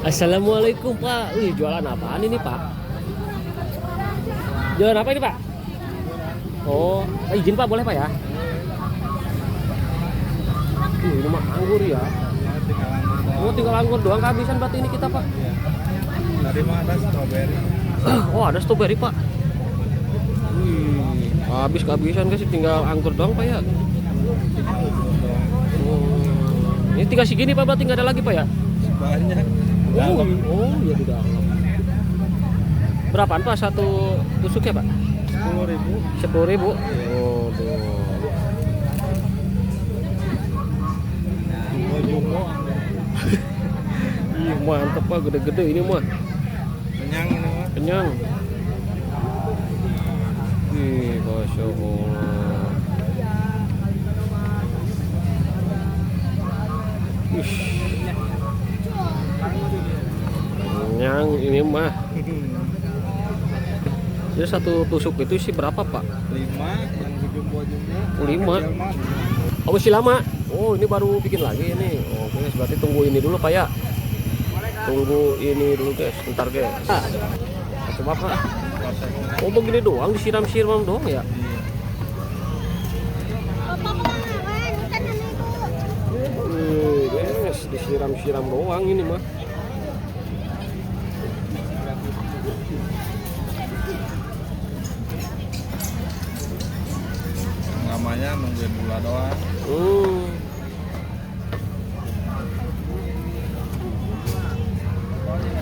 Assalamualaikum Pak. Wih, jualan apaan ini Pak? Jualan apa ini Pak? Oh, izin Pak, boleh Pak ya? Ini mah anggur ya. Oh, tinggal anggur doang, kehabisan berarti ini kita Pak. Tadi mah ada strawberry. Oh, ada strawberry Pak. Wih, habis kehabisan guys, tinggal anggur doang Pak ya. Oh, ini tinggal segini Pak, berarti nggak ada lagi Pak ya? Banyak. Oh, iya di dalam. Berapaan Pak satu tusuk ya Pak? 10.000. 10.000. Oh, Jumbo. Ih, mantep Pak, gede-gede ini mah. Kenyang ini mah. Kenyang. Ih, Masya Allah. Ih. Kenyang ini mah. Jadi satu tusuk itu sih berapa Pak? 5 yang jumbo. 5. Oh, masih lama. Oh, ini baru bikin lagi ini. Oke, berarti tunggu ini dulu Pak ya. Tunggu ini dulu guys, bentar guys. Coba Pak. Oh, begini doang, disiram-siram doang ya. Guys, disiram-siram doang ini mah. Namanya nungguin gula doang.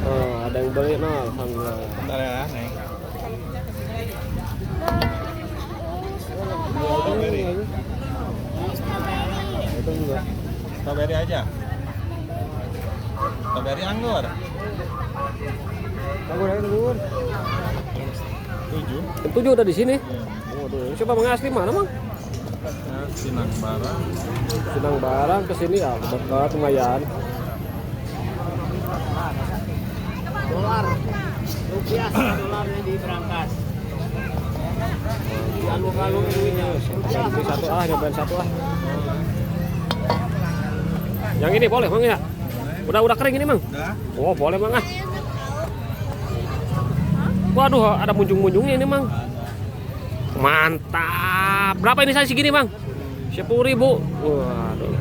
Oh, ada yang beli nah, alhamdulillah. Bentar ya, Neng. Itu enggak. Strawberry aja. Strawberry anggur. Anggur. 7. Itu juga udah di sini. Waduh, coba Mang asli mana Mang? Ya, Sinang Barang. Senang barang ke sini ya, dekat lumayan. Dolar, rupiah dolarnya di berangkas. Kalung-kalung duitnya. Ganti satu nyobain satu Yang ini boleh Mang ya? Udah kering ini Mang? Udah. Oh, boleh Mang ah. Waduh, ada munjung-munjungnya ini Mang. Mantap. Berapa ini saya segini Mang? 10.000. Waduh.